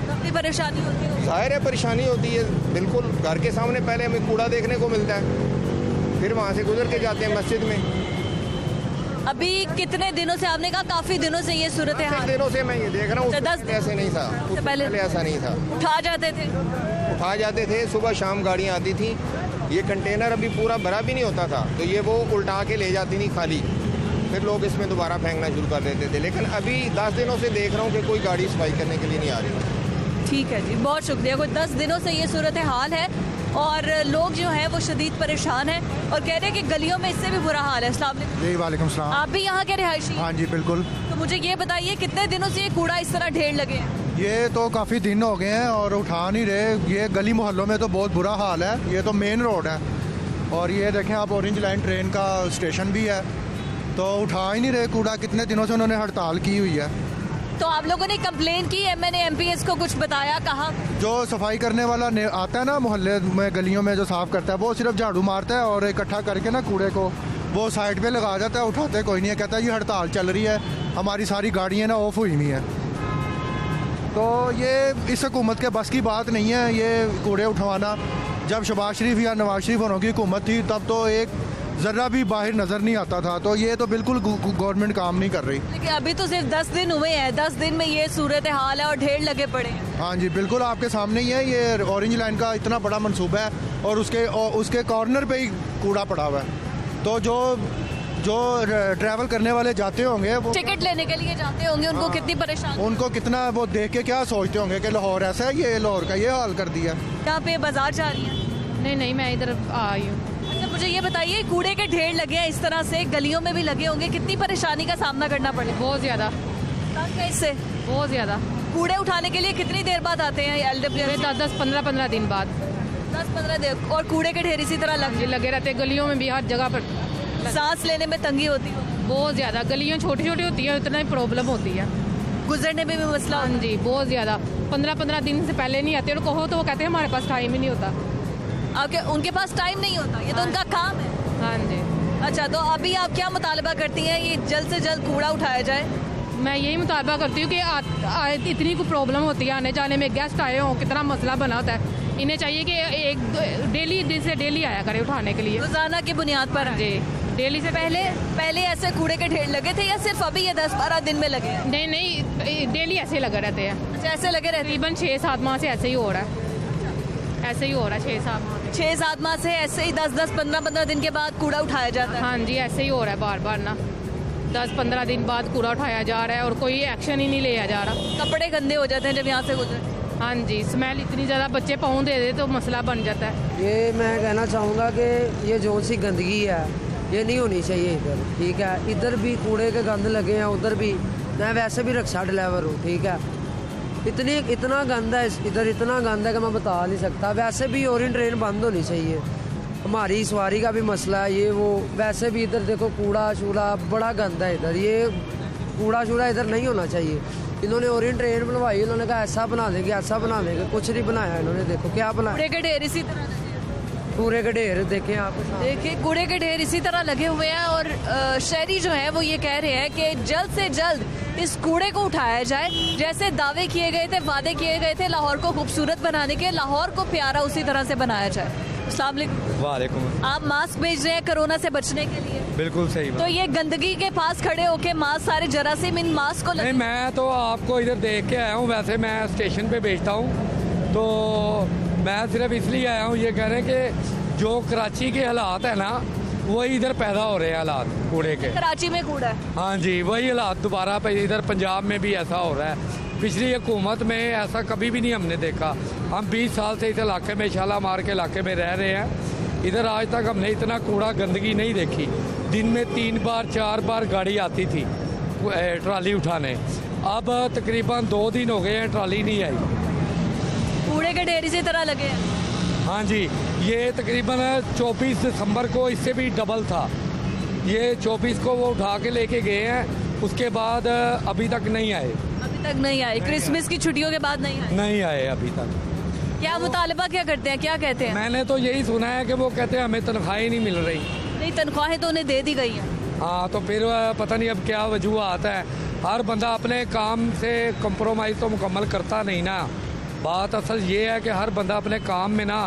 Speaker 1: काफी परेशानी होती है,
Speaker 10: जाहिर है परेशानी होती है, बिल्कुल। घर के सामने पहले हमें कूड़ा देखने को मिलता है, फिर वहाँ से गुजर के जाते हैं मस्जिद में।
Speaker 1: अभी कितने दिनों से, आपने कहा काफी दिनों से ये सूरत है?
Speaker 10: दिनों से मैं ये देख रहा हूँ, ऐसे नहीं था, उससे पहले ऐसा नहीं था।
Speaker 1: उठा जाते थे, सुबह शाम गाड़ियाँ आती थी, ये कंटेनर अभी पूरा भरा भी नहीं होता था, तो ये वो उल्टा के ले जाती थी खाली, फिर लोग इसमें दोबारा फेंकना शुरू कर देते थे। लेकिन अभी 10 दिनों से देख रहा हूँ कि कोई गाड़ी सफाई करने के लिए नहीं आ रही। ठीक है जी, बहुत शुक्रिया। कोई 10 दिनों से ये सूरत हाल है और लोग जो हैं वो शदीद परेशान हैं और कह रहे हैं कि गलियों में इससे भी बुरा हाल है। अस्सलाम वालेकुम।
Speaker 11: जी वालेकुम सलाम।
Speaker 1: आप भी यहाँ के रिहायशी?
Speaker 11: हाँ जी बिल्कुल।
Speaker 1: तो मुझे ये बताइए, कितने दिनों से ये कूड़ा इस तरह ढेर लगे हैं?
Speaker 11: ये तो काफ़ी दिन हो गए हैं और उठा नहीं रहे। ये गली मोहल्लों में तो बहुत बुरा हाल है। ये तो मेन रोड है और ये देखें आप, ऑरेंज लाइन ट्रेन का स्टेशन भी है, तो उठा ही नहीं रहे कूड़ा। कितने दिनों से उन्होंने हड़ताल की हुई है।
Speaker 1: तो आप लोगों ने कंप्लेन की, मैंने एमपीएस को कुछ बताया, कहा?
Speaker 11: जो सफाई करने वाला आता है ना मोहल्ले में, गलियों में जो साफ़ करता है, वो सिर्फ झाड़ू मारता है और इकट्ठा करके ना कूड़े को वो साइड पे लगा जाता है, उठाते कोई नहीं है। कहता है ये हड़ताल चल रही है, हमारी सारी गाड़ियाँ ना ऑफ हुई हुई हैं। तो ये इस हुकूमत के बस की बात नहीं है ये कूड़े उठवाना। जब शहबाज शरीफ या नवाज शरीफ होने की हुकूमत थी तब तो एक ज़रा भी बाहर नज़र नहीं आता था। तो ये तो बिल्कुल गवर्नमेंट काम नहीं कर रही।
Speaker 1: लेकिन अभी तो सिर्फ 10 दिन हुए हैं, 10 दिन में ये सूरत हाल है और ढेर लगे पड़े हैं।
Speaker 11: हाँ जी, बिल्कुल आपके सामने ही है। ये ऑरेंज लाइन का इतना बड़ा मंसूबा है और उसके कॉर्नर पे ही कूड़ा पड़ा हुआ है। तो जो ट्रैवल करने वाले जाते होंगे, वो
Speaker 1: टिकट लेने के लिए जाते होंगे, उनको कितनी परेशानी,
Speaker 11: उनको कितना वो देख के क्या सोचते होंगे कि लाहौर ऐसा है, ये लाहौर का ये हाल कर दिया।
Speaker 1: यहाँ पे बाजार जा रही है?
Speaker 12: नहीं, मैं इधर आई हूँ।
Speaker 1: अच्छा, मुझे ये बताइए, कूड़े के ढेर लगे हैं इस तरह से, गलियों में भी लगे होंगे, कितनी परेशानी का सामना करना पड़े?
Speaker 12: बहुत ज़्यादा।
Speaker 1: कैसे?
Speaker 12: बहुत ज़्यादा।
Speaker 1: कूड़े उठाने के लिए कितनी देर बाद आते हैं LWMC?
Speaker 12: 10-15 दिन बाद।
Speaker 1: 10-15 दिन। और कूड़े के ढेर इसी तरह
Speaker 12: लगे रहते, गलियों में भी, हर जगह पर।
Speaker 1: सांस लेने में तंगी होती है
Speaker 12: बहुत ज़्यादा। गलियाँ छोटी छोटी होती है, उतना ही प्रॉब्लम होती है।
Speaker 1: गुजरने में भी मसला?
Speaker 12: हाँ जी, बहुत ज़्यादा। 15-15 दिन से पहले नहीं आते, और कहो तो वो कहते हैं हमारे पास टाइम ही नहीं होता।
Speaker 1: उनके पास टाइम नहीं होता, ये तो उनका काम है।
Speaker 12: हाँ जी।
Speaker 1: अच्छा, तो अभी आप क्या मुतालबा करती हैं? ये जल्द से जल्द कूड़ा उठाया जाए?
Speaker 12: मैं यही मुतालबा करती हूँ कि इतनी कोई प्रॉब्लम होती है आने जाने में, गेस्ट आए हों, कितना मसला बना होता है। इन्हें चाहिए कि एक डेली दिन से डेली आया करे उठाने के लिए,
Speaker 1: रोजाना की बुनियाद पर।
Speaker 12: जी, डेली से।
Speaker 1: पहले ऐसे कूड़े के ढेर लगे थे या सिर्फ अभी ये 10-12 दिन में लगे हैं?
Speaker 12: नहीं, डेली ऐसे लगे रहते हैं।
Speaker 1: अच्छा, ऐसे लगे रहते?
Speaker 12: तकरीबन 6-7 माह से ऐसे ही हो रहा है। ऐसे ही हो रहा है
Speaker 1: 6-7 माह से ऐसे ही 10-10, 15-15 दिन के बाद कूड़ा उठाया जाता है?
Speaker 12: हाँ जी, ऐसे ही हो रहा है बार बार ना। 10-15 दिन बाद कूड़ा उठाया जा रहा है और कोई एक्शन ही नहीं लिया जा रहा।
Speaker 1: कपड़े गंदे हो जाते हैं जब यहाँ से गुजरे।
Speaker 12: हाँ जी, स्मेल इतनी ज़्यादा, बच्चे पाँव दे दे तो मसला बन जाता है।
Speaker 13: ये मैं कहना चाहूँगा कि ये जो सी गंदगी है ये नहीं होनी चाहिए इधर, ठीक है। इधर भी कूड़े के गंद लगे हैं, उधर भी। मैं वैसे भी रिक्शा ड्राइवर हूँ, ठीक है। इतना गंद है इधर, इतना गंद है कि मैं बता नहीं सकता। वैसे भी ओरिएंट ट्रेन बंद होनी चाहिए, हमारी सवारी का भी मसला है ये वो। वैसे भी इधर देखो कूड़ा शूड़ा बड़ा गंदा है इधर, ये कूड़ा शूड़ा इधर नहीं होना चाहिए। इन्होंने ओरिएंट ट्रेन बनवाई, उन्होंने कहा ऐसा बना देंगे, ऐसा बना देंगे, कुछ नहीं बनाया इन्होंने। देखो क्या बनाया,
Speaker 1: कूड़े के ढेर इसी तरह,
Speaker 13: कूड़े के ढेर देखें आप,
Speaker 1: देखिए कूड़े के ढेर इसी तरह लगे हुए हैं। और शहरी जो है वो ये कह रहे हैं कि जल्द से जल्द इस कूड़े को उठाया जाए। जैसे दावे किए गए थे, वादे किए गए थे लाहौर को खूबसूरत बनाने के, लाहौर को प्यारा उसी तरह से बनाया जाए। अस्सलाम वालेकुम।
Speaker 14: वालेकुम।
Speaker 1: आप मास्क भेज रहे हैं कोरोना से बचने के लिए?
Speaker 14: बिल्कुल सही बात।
Speaker 1: तो ये गंदगी के पास खड़े होके मास्क, सारे जरासीम इन मास्क को
Speaker 14: नहीं, मैं तो आपको इधर देख के आया हूँ। वैसे मैं स्टेशन पे बेचता हूँ, तो मैं सिर्फ इसलिए आया हूँ, ये कह रहे हैं कि जो कराची के हालात है ना, वही इधर पैदा हो रहे हैं हालात कूड़े के।
Speaker 1: कराची में कूड़ा है?
Speaker 14: हाँ जी, वही हालात दोबारा पे इधर पंजाब में भी ऐसा हो रहा है। पिछली हुकूमत में ऐसा कभी भी नहीं हमने देखा। हम 20 साल से इस इलाके में, शाला मार के इलाके में रह रहे हैं। इधर आज तक हमने इतना कूड़ा गंदगी नहीं देखी। दिन में 3 बार 4 बार गाड़ी आती थी ट्राली उठाने। अब तकरीबन 2 दिन हो गए हैं, ट्राली नहीं आई।
Speaker 1: कूड़े के ढेर इसी तरह लगे हैं?
Speaker 14: हाँ जी, ये तकरीबन 24 दिसंबर को इससे भी डबल था। ये 24 को वो उठा के लेके गए हैं, उसके बाद अभी तक नहीं आए।
Speaker 1: अभी तक नहीं आए? क्रिसमस की छुट्टियों के बाद नहीं आए?
Speaker 14: नहीं आए अभी तक।
Speaker 1: क्या मुतालबा क्या करते हैं, क्या कहते हैं?
Speaker 14: मैंने तो यही सुना है कि वो कहते हैं हमें तनख्वाहें नहीं मिल रही।
Speaker 1: नहीं, तनख्वाहें तो उन्हें दे दी गई हैं।
Speaker 14: हाँ, तो फिर पता नहीं अब क्या वजूहत है। हर बंदा अपने काम से कंप्रोमाइज़ तो मुकम्मल करता नहीं ना। बात असल ये है कि हर बंदा अपने काम में ना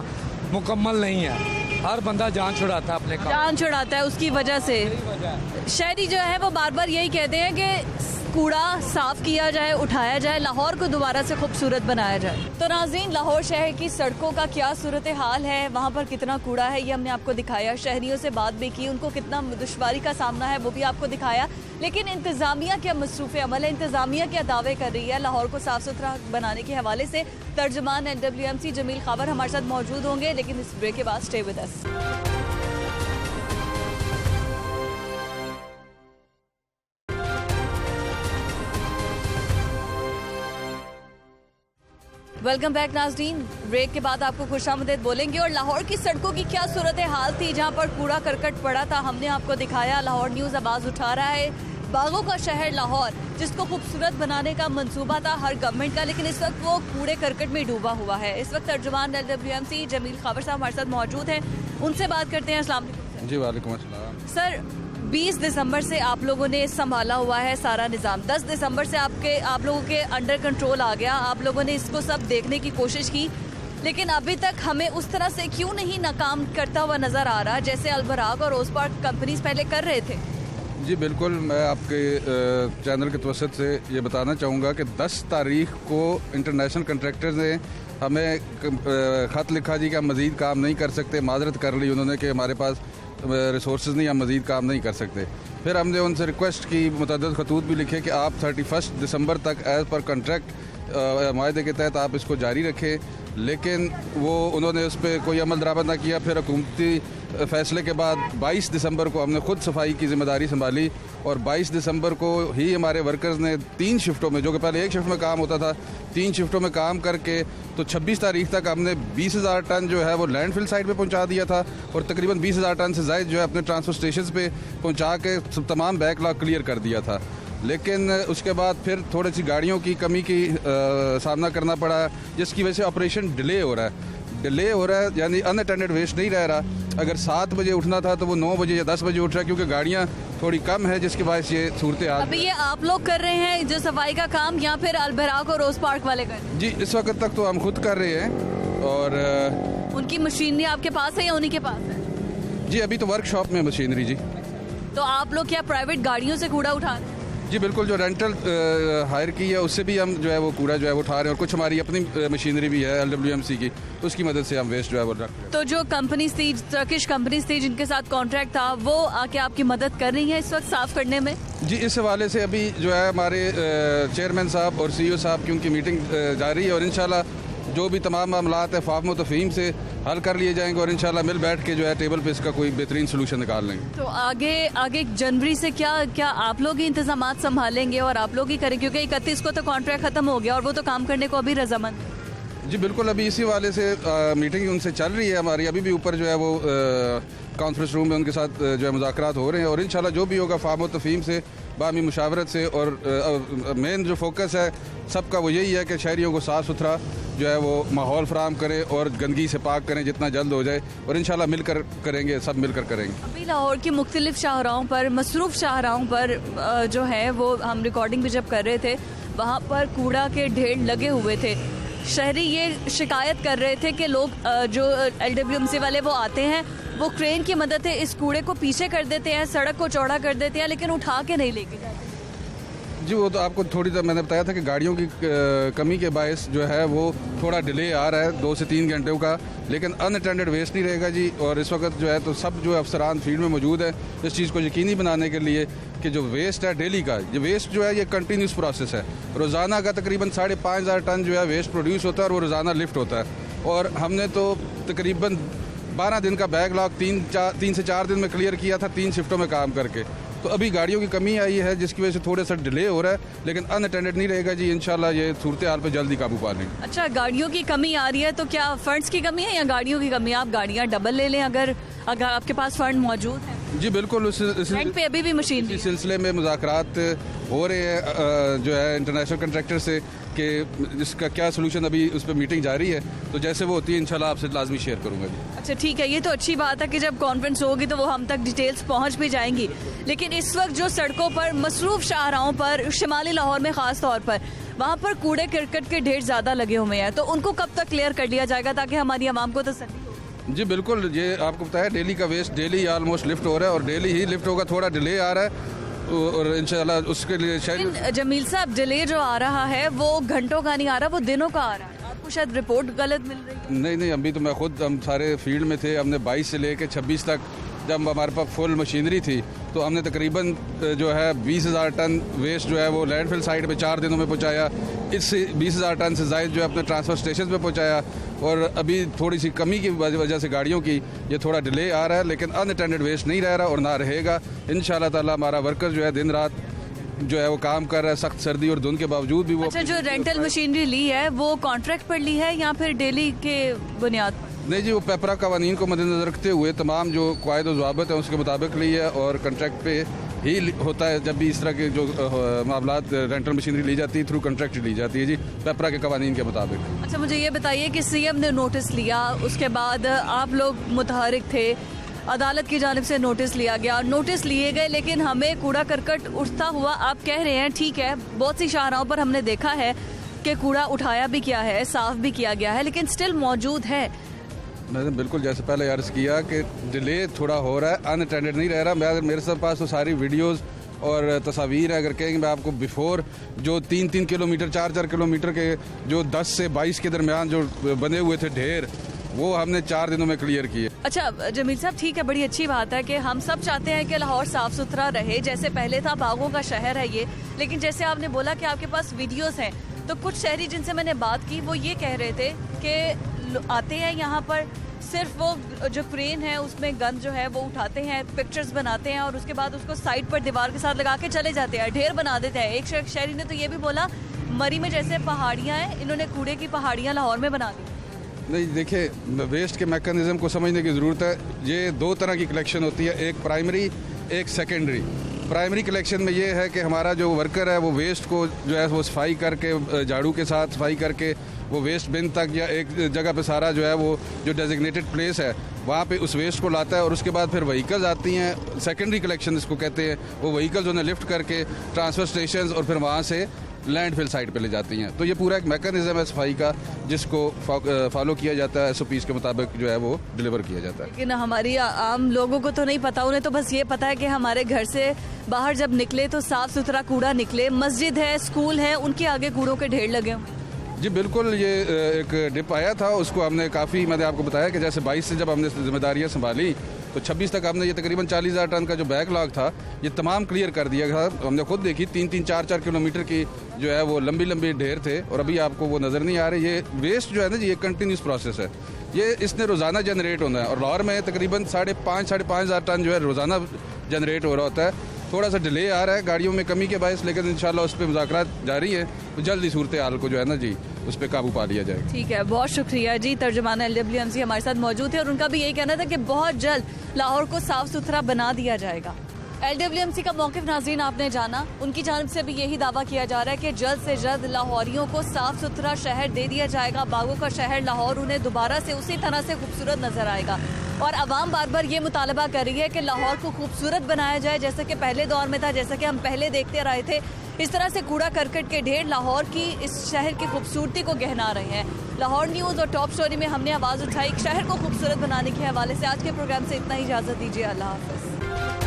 Speaker 14: मुकम्मल नहीं है। हर बंदा जान छुड़ाता है अपने काम,
Speaker 1: जान छुड़ाता है। उसकी वजह से शहरी जो है वो बार बार यही कहते हैं कि कूड़ा साफ किया जाए, उठाया जाए, लाहौर को दोबारा से खूबसूरत बनाया जाए। तो नाज़रीन, लाहौर शहर की सड़कों का क्या सूरत हाल है, वहाँ पर कितना कूड़ा है, ये हमने आपको दिखाया। शहरियों से बात भी की, उनको कितना दुश्वारी का सामना है वो भी आपको दिखाया। लेकिन इंतज़ामिया क्या मसरूफ़ अमल है, इंतज़ामिया क्या दावे कर रही है लाहौर को साफ़ सुथरा बनाने के हवाले से। तर्जुमान LWMC जमील खावर हमारे साथ मौजूद होंगे, लेकिन इस ब्रेक के बाद stay with us. Welcome back नाज़रीन। ब्रेक के बाद आपको खुशामदीद बोलेंगे और लाहौर की सड़कों की क्या सूरत हाल थी जहां पर कूड़ा करकट पड़ा था, हमने आपको दिखाया। लाहौर न्यूज़ आवाज़ उठा रहा है। बागों का शहर लाहौर, जिसको खूबसूरत बनाने का मंसूबा था हर गवर्नमेंट का, लेकिन इस वक्त वो कूड़े करकट में डूबा हुआ है। इस वक्त तर्जुमान LWMC जमील खाबर साहब हमारे साथ मौजूद हैं, उनसे बात करते हैं। अस्सलाम वालेकुम
Speaker 15: जी। वालेकुम अस्सलाम।
Speaker 1: सर, 20 दिसंबर से आप लोगों ने संभाला हुआ है सारा निज़ाम। 10 दिसंबर से आप लोगों के अंडर कंट्रोल आ गया, आप लोगों ने इसको सब देखने की कोशिश की, लेकिन अभी तक हमें उस तरह से क्यों नहीं नाकाम करता हुआ नज़र आ रहा जैसे अलबराग और रोज़ पार्क कंपनीज पहले कर रहे थे?
Speaker 15: जी बिल्कुल, मैं आपके चैनल के तवसत से ये बताना चाहूँगा कि 10 तारीख को इंटरनेशनल कंट्रैक्टर्स ने हमें ख़त लिखा जी कि हम मज़ीद काम नहीं कर सकते, माजरत कर ली उन्होंने कि हमारे पास रिसोर्स नहीं, हम मज़ीद काम नहीं कर सकते। फिर हमने उनसे रिक्वेस्ट की, मुतअद्दिद खतूत भी लिखे कि आप 31 दिसंबर तक एज़ पर कंट्रैक्ट माहदे के तहत आप इसको जारी रखें, लेकिन वो उन्होंने उस पर कोई अमल दरामद ना किया। फिर हुकूमती फ़ैसले के बाद 22 दिसंबर को हमने खुद सफाई की ज़िम्मेदारी संभाली और 22 दिसंबर को ही हमारे वर्कर्स ने 3 शिफ्टों में, जो कि पहले 1 शिफ्ट में काम होता था, 3 शिफ्टों में काम करके तो 26 तारीख तक हमने 20,000 टन जो है वो लैंडफिल साइट पे पहुंचा दिया था और तकरीबन 20,000 टन से ज़ायद जो है अपने ट्रांसपोर्ट स्टेशन पे पहुंचा के तमाम बैकलॉग क्लियर कर दिया था। लेकिन उसके बाद फिर थोड़ी सी गाड़ियों की कमी की सामना करना पड़ा, जिसकी वजह से ऑपरेशन डिले हो रहा है, यानी अनअटेंडेड वेस्ट नहीं रह रहा। अगर 7 बजे उठना था तो वो 9 बजे या 10 बजे उठ रहा है, क्योंकि गाड़ियाँ थोड़ी कम है, जिसकी वजह से ये सूरत हाल।
Speaker 1: अभी ये आप लोग कर रहे हैं जो सफाई का काम, या फिर अलबराग और रोज़ पार्क वाले कर रहे हैं?
Speaker 15: जी, इस वक्त तक तो हम खुद कर रहे हैं। और
Speaker 1: उनकी मशीनरी आपके पास है या उन्हीं के पास है?
Speaker 15: जी, अभी तो वर्कशॉप में मशीनरी। जी,
Speaker 1: तो आप लोग क्या प्राइवेट गाड़ियों से कूड़ा उठा रहे हैं?
Speaker 15: जी बिल्कुल, जो रेंटल हायर की है उससे भी हम जो है वो कूड़ा जो है वो उठा रहे हैं, और कुछ हमारी अपनी मशीनरी भी है LWMC की, उसकी मदद से हम वेस्ट जो है वो रख रहे हैं।
Speaker 1: तो जो कंपनीज थी, टर्किश कंपनीज थी जिनके साथ कॉन्ट्रैक्ट था, वो आके आपकी मदद कर रही है इस वक्त साफ करने में?
Speaker 15: जी, इस हवाले से अभी जो है हमारे चेयरमैन साहब और CEO साहब की उनकी मीटिंग जारी है और इंशाल्लाह जो भी तमाम मामलात है फाहम व तफहीम से हल कर लिए जाएंगे और इंशाल्लाह मिल बैठ के जो है टेबल पे इसका कोई बेहतरीन सोल्यूशन निकाल लेंगे।
Speaker 1: तो आगे जनवरी से क्या आप लोग ही इंतजामात संभालेंगे और आप लोग ही करें, क्योंकि 31 को तो कॉन्ट्रैक्ट खत्म हो गया और वो तो काम करने को अभी रजामंद?
Speaker 15: जी बिल्कुल, अभी इसी वाले से मीटिंग उनसे चल रही है हमारी, अभी भी ऊपर जो है वो कॉन्फ्रेंस रूम में उनके साथ जो है मुज़ाकरात हो रहे हैं और इंशाल्लाह जो भी होगा फाहम व तफहीम से, बामी मुशावरत से, और मेन जो फोकस है सबका वो यही है कि शहरियों को साफ़ सुथरा जो है वो माहौल फराहम करें और गंदगी से पाक करें जितना जल्द हो जाए, और इंशाल्लाह मिलकर करेंगे, सब मिलकर करेंगे।
Speaker 1: अभी लाहौर की मुख्तलिफ शाहराहों पर, मसरूफ़ शाहराहों पर जो है वो हम रिकॉर्डिंग भी जब कर रहे थे, वहाँ पर कूड़ा के ढेर लगे हुए थे। शहरी ये शिकायत कर रहे थे कि लोग जो LWMC वाले वो आते हैं, वो क्रेन की मदद से इस कूड़े को पीछे कर देते हैं, सड़क को चौड़ा कर देते हैं, लेकिन उठा के नहीं लेके जाते।
Speaker 15: जी, वो तो आपको थोड़ी देर मैंने बताया था कि गाड़ियों की कमी के बायस जो है वो थोड़ा डिले आ रहा है 2 से 3 घंटों का, लेकिन अनअटेंडेड वेस्ट नहीं रहेगा जी। और इस वक्त जो है तो सब जो अफसरान फील्ड में मौजूद है इस चीज़ को यकीनी बनाने के लिए कि जो वेस्ट है डेली का, ये वेस्ट जो है ये कंटिन्यूस प्रोसेस है। रोज़ाना का तकरीबन 5,500 टन जो है वेस्ट प्रोड्यूस होता है और वो रोज़ाना लिफ्ट होता है, और हमने तो तकरीबन 12 दिन का बैकलॉग 3 से 4 दिन में क्लियर किया था, 3 शिफ्टों में काम करके। तो अभी गाड़ियों की कमी आई है जिसकी वजह से थोड़ा सा डिले हो रहा है, लेकिन अनअटेंडेड नहीं रहेगा जी। इंशाल्लाह ये सूरत हाल पे जल्दी काबू पा लेंगे।
Speaker 1: अच्छा, गाड़ियों की कमी आ रही है तो क्या फंड्स की कमी है या गाड़ियों की कमी है? आप गाड़ियाँ डबल ले लें अगर आपके पास फंड मौजूद है।
Speaker 15: जी बिल्कुल, उस
Speaker 1: पे अभी भी मशीन
Speaker 15: इस सिलसिले में मुज़ाकरात हो रहे हैं जो है इंटरनेशनल कंट्रैक्टर से कि इसका क्या सोल्यूशन, अभी उस पर मीटिंग जारी है, तो जैसे वो होती है इंशाल्लाह आपसे लाजमी शेयर करूंगा जी।
Speaker 1: अच्छा ठीक है, ये तो अच्छी बात है कि जब कॉन्फ्रेंस होगी तो वो हम तक डिटेल्स पहुंच भी जाएंगी, लेकिन इस वक्त जो सड़कों पर, मसरूफ शाहराहों पर, शिमाली लाहौर में ख़ास तौर पर, वहाँ पर कूड़े करकट के ढेर ज़्यादा लगे हुए हैं, तो उनको कब तक क्लियर कर लिया जाएगा ताकि हमारी आवाम को तसल्ली हो?
Speaker 15: जी बिल्कुल, ये आपको बताया डेली का वेस्ट डेली ऑलमोस्ट लिफ्ट हो रहा है और डेली ही लिफ्ट होगा, थोड़ा डिले आ रहा है और इंशाल्लाह उसके लिए शायद।
Speaker 1: जमील साहब, डिले जो आ रहा है वो घंटों का नहीं आ रहा, वो दिनों का आ रहा है। आपको शायद रिपोर्ट गलत मिल रही है।
Speaker 15: नहीं, अभी तो मैं खुद, हम सारे फील्ड में थे, हमने 22 से लेकर 26 तक जब हमारे पास फुल मशीनरी थी तो हमने तकरीबन जो है 20,000 टन वेस्ट जो है वो लैंडफिल साइट पे 4 दिनों में पहुंचाया। इससे 20,000 टन से ज़ायद जो है अपने ट्रांसफर स्टेशन पे पहुंचाया, और अभी थोड़ी सी कमी की वजह से गाड़ियों की ये थोड़ा डिले आ रहा है, लेकिन अनअटेंडेड वेस्ट नहीं रह रहा और ना रहेगा। इंशाल्लाह ताला हमारा वर्कर जो है दिन रात जो है वो काम कर रहा है, सख्त सर्दी और धुंध के बावजूद भी वो।
Speaker 1: अच्छा, जो रेंटल मशीनरी ली है वो कॉन्ट्रैक्ट पर ली है या फिर डेली के बुनियाद पर?
Speaker 15: नहीं जी, वो पेपरा कवानीन को मद्देनजर रखते हुए तमाम जो कायद और ज़वाबित हैं उसके मुताबिक ली है, और कॉन्ट्रैक्ट पे ही होता है जब भी इस तरह के जो मामलात रेंटल मशीनरी ली जाती है, थ्रू कॉन्ट्रैक्ट ली जाती है जी, पेपरा के कवानीन के मुताबिक।
Speaker 1: अच्छा, मुझे ये बताइए कि सीएम ने नोटिस लिया, उसके बाद आप लोग मुतहरिक थे, अदालत की जानिब से नोटिस लिया गया, नोटिस लिए गए, लेकिन हमें कूड़ा करकट उठता हुआ आप कह रहे हैं, ठीक है, बहुत सी शाहराहों पर हमने देखा है कि कूड़ा उठाया भी किया है, साफ भी किया गया है, लेकिन स्टिल मौजूद है।
Speaker 15: मैंने बिल्कुल जैसे पहले अर्ज़ किया कि डिले थोड़ा हो रहा है, अनअटेंडेड नहीं रह रहा। मेरे सब पास तो सारी वीडियोस और तस्वीर है, अगर कहेंगे मैं आपको बिफोर जो 3-3 किलोमीटर 4-4 किलोमीटर के जो 10 से 22 के दरमियान जो बने हुए थे ढेर, वो हमने 4 दिनों में क्लियर किए।
Speaker 1: अच्छा जमील साहब, ठीक है, बड़ी अच्छी बात है कि हम सब चाहते हैं कि लाहौर साफ सुथरा रहे, जैसे पहले था, बागों का शहर है ये, लेकिन जैसे आपने बोला कि आपके पास वीडियोस हैं, तो कुछ शहरी जिनसे मैंने बात की वो ये कह रहे थे कि आते हैं यहाँ पर, सिर्फ वो जो क्रेन है उसमें गंद जो है वो उठाते हैं, पिक्चर्स बनाते हैं और उसके बाद उसको साइड पर दीवार के साथ लगा के चले जाते हैं, ढेर बना देते हैं। एक शहरी ने तो ये भी बोला, मरी में जैसे पहाड़ियाँ हैं, इन्होंने कूड़े की पहाड़ियाँ लाहौर में बना दी।
Speaker 15: नहीं, देखिए, वेस्ट के मैकेनिज्म को समझने की ज़रूरत है। ये 2 तरह की कलेक्शन होती है, एक प्राइमरी, एक सेकेंडरी। प्राइमरी कलेक्शन में ये है कि हमारा जो वर्कर है वो वेस्ट को जो है वो सफाई करके, झाड़ू के साथ सफाई करके वो वेस्ट बिन तक या एक जगह पे सारा जो है वो जो डेजिग्नेटेड प्लेस है वहाँ पे उस वेस्ट को लाता है, और उसके बाद फिर व्हीकल्स आती हैं, सेकेंडरी कलेक्शन इसको कहते हैं, वो व्हीकल्स उन्हें लिफ्ट करके ट्रांसफर स्टेशन और फिर वहाँ से लैंडफिल साइट पे ले जाती हैं। तो ये पूरा एक मैकेनिज्म है सफाई का, जिसको फॉलो किया जाता है, SOPs के मुताबिक जो है वो डिलीवर किया जाता है।
Speaker 1: लेकिन हमारी आम लोगों को तो नहीं पता, उन्हें तो बस ये पता है कि हमारे घर से बाहर जब निकले तो साफ सुथरा कूड़ा निकले, मस्जिद है, स्कूल है, उनके आगे कूड़ों के ढेर लगे हों।
Speaker 15: जी बिल्कुल, ये एक डिप आया था, उसको हमने काफ़ी, मैंने आपको बताया कि जैसे 22 से जब हमने जिम्मेदारियाँ संभाली तो 26 तक हमने ये तकरीबन 40,000 टन का जो बैकलॉग था ये तमाम क्लियर कर दिया था। हमने खुद देखी 3-3, 4-4 किलोमीटर की जो है वो लंबी लंबी ढेर थे, और अभी आपको वो नज़र नहीं आ रहे। ये वेस्ट जो है ना जी, ये कंटिन्यूस प्रोसेस है, ये इसने रोज़ाना जनरेट होना है, और लाहौर में तकरीबन 5,500 टन जो है रोज़ाना जनरेट हो रहा होता है। थोड़ा सा डिले आ रहा है गाड़ियों में कमी के बायस, लेकिन इंशाल्लाह उस पर मुज़ाकरात जारी है, तो जल्दी सूरत हाल को जो है ना जी उस पर काबू पा लिया जाएगा।
Speaker 1: ठीक है, बहुत शुक्रिया जी। तर्जुमान LWMC हमारे साथ मौजूद है और उनका भी यही कहना था कि बहुत जल्द लाहौर को साफ सुथरा बना दिया जाएगा। LWMC का मौक़िफ़ नाज़रीन आपने जाना, उनकी जानिब से भी यही दावा किया जा रहा है कि जल्द से जल्द लाहौरियों को साफ सुथरा शहर दे दिया जाएगा, बागों का शहर लाहौर उन्हें दोबारा से उसी तरह से खूबसूरत नजर आएगा। और अवाम बार बार ये मुतालबा कर रही है कि लाहौर को खूबसूरत बनाया जाए, जैसा कि पहले दौर में था, जैसा कि हम पहले देखते रहे थे। इस तरह से कूड़ा करकट के ढेर लाहौर की, इस शहर की खूबसूरती को गहना रहे हैं। लाहौर न्यूज़ और टॉप स्टोरी में हमने आवाज़ उठाई शहर को खूबसूरत बनाने के हवाले से। आज के प्रोग्राम से इतना ही, इजाज़त दीजिए, अल्लाह हाफ़िज़।